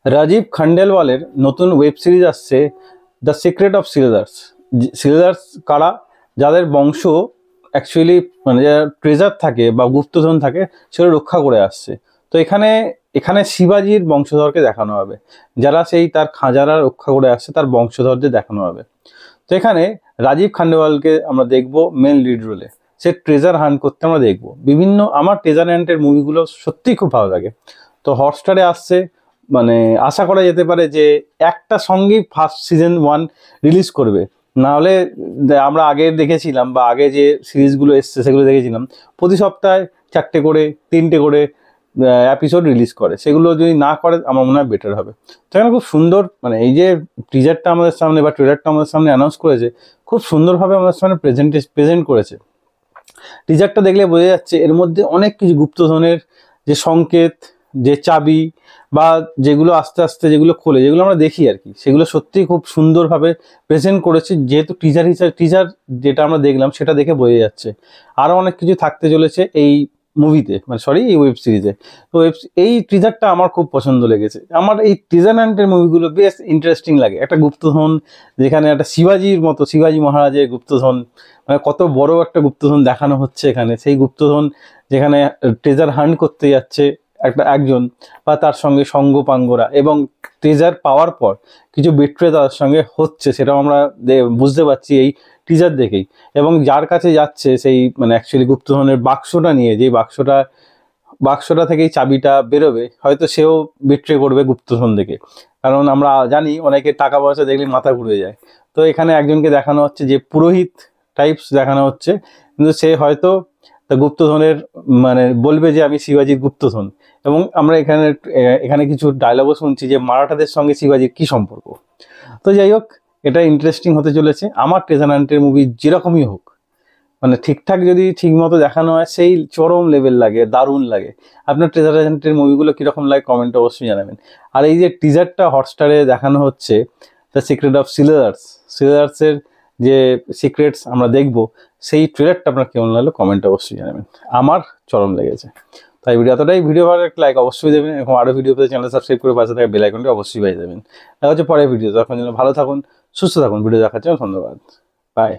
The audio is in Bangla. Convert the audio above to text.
রাজীব খান্ডেলওয়ালের নতুন ওয়েব সিরিজ আসছে, দ্য সিক্রেট অফ সিলজার্স। সিলজার্স কারা? যাদের বংশ অ্যাকচুয়ালি মানে যারা ট্রেজার থাকে বা গুপ্তধন থাকে সেগুলো রক্ষা করে আসছে। তো এখানে এখানে শিবাজির বংশধরকে দেখানো হবে, যারা সেই তার খাঁজারা রক্ষা করে আসছে তার বংশধরদের দেখানো হবে। তো এখানে রাজীব খান্ডেলওয়ালকে আমরা দেখবো মেন লিড রোলে, সে ট্রেজার হান্ট করতে আমরা দেখবো বিভিন্ন। আমার ট্রেজার হান্টের মুভিগুলো সত্যিই খুব ভালো লাগে। তো হটস্টারে আসছে, মানে আশা করা যেতে পারে যে একটা সঙ্গেই ফার্স্ট সিজন 1 রিলিজ করবে। নাহলে আমরা আগে দেখেছিলাম বা আগে যে সিরিজগুলো এসছে সেগুলো দেখেছিলাম প্রতি সপ্তাহে 4টে করে 3টে করে এপিসোড রিলিজ করে। সেগুলো যদি না করে আমার মনে হয় বেটার হবে। সেখানে খুব সুন্দর, মানে এই যে টিজারটা আমাদের সামনে বা ট্রেলারটা আমাদের সামনে অ্যানাউন্স করেছে, খুব সুন্দরভাবে আমাদের সামনে প্রেজেন্ট করেছে। টিজারটা দেখলে বোঝা যাচ্ছে এর মধ্যে অনেক কিছু গুপ্তধনের যে সংকেত, যে চাবি বা যেগুলো আস্তে আস্তে যেগুলো খোলে, যেগুলো আমরা দেখি আর কি, সেগুলো সত্যিই খুব সুন্দরভাবে প্রেজেন্ট করেছে। যেহেতু টিজার যেটা আমরা দেখলাম সেটা দেখে বোঝা যাচ্ছে আরও অনেক কিছু থাকতে চলেছে এই মুভিতে, মানে সরি এই ওয়েব সিরিজে। তো এই টিজারটা আমার খুব পছন্দ লেগেছে। আমার এই টিজার অ্যান্টের মুভিগুলো বেশ ইন্টারেস্টিং লাগে। একটা গুপ্তধন, যেখানে একটা শিবাজির মতো, শিবাজি মহারাজের গুপ্তধন, মানে কত বড় একটা গুপ্তধন দেখানো হচ্ছে এখানে। সেই গুপ্তধন যেখানে ট্রেজার হান্ট করতে যাচ্ছে একজন বা তার সঙ্গে সঙ্গপাঙ্গরা, এবং ট্রেজার পাওয়ার পর কিছু বিট্রে তার সঙ্গে হচ্ছে, সেটাও আমরা বুঝতে পারছি এই টিজার দেখেই। এবং যার কাছে যাচ্ছে সেই মানে অ্যাকচুয়ালি গুপ্তধনের বাক্সটা নিয়ে, যে বাক্সটা থেকেই চাবিটা বেরোবে, হয়তো সেও বিট্রে করবে গুপ্তধন দেখে। কারণ আমরা জানি অনেকে টাকা পয়সা দেখলে মাথা ঘুরে যায়। তো এখানে একজনকে দেখানো হচ্ছে যে পুরোহিত টাইপস দেখানো হচ্ছে, কিন্তু সে হয়তো তা গুপ্তধনের মানে বলবে যে আমি শিবাজির গুপ্তধন। এবং আমরা এখানে এখানে কিছু ডায়লগও শুনছি যে মারাঠাদের সঙ্গে শিবাজির কি সম্পর্ক। তো যাই হোক, এটা ইন্টারেস্টিং হতে চলেছে। আমার ট্রেজার হান্টের মুভি যেরকমই হোক, মানে ঠিকঠাক যদি ঠিক মতো দেখানো হয় সেই চরম লেভেল লাগে, দারুণ লাগে। আপনার ট্রেজার হান্টের মুভিগুলো কীরকম লাগে কমেন্টে অবশ্যই জানাবেন। আর এই যে টিজারটা হটস্টারে দেখানো হচ্ছে, দ্য সিক্রেট অফ সিলজার্সের যে সিক্রেটস আমরা দেখবো, সেই ট্রেলারটা আপনার কেমন লাগলো কমেন্টে অবশ্যই জানাবেন। আমার চরম লেগেছে। তাই ভিডিও ভালো একটা লাইক অবশ্যই দেবেন, এবং আরও ভিডিও পেতে চ্যানেল সাবস্ক্রাইব করে পাশে থাকা বেল আইকনটি অবশ্যই বাজিয়ে দেবেন। দেখা হচ্ছে পরের ভিডিও। তখন জন্য ভালো থাকুন, সুস্থ থাকুন। ভিডিও দেখার জন্য ধন্যবাদ। বাই।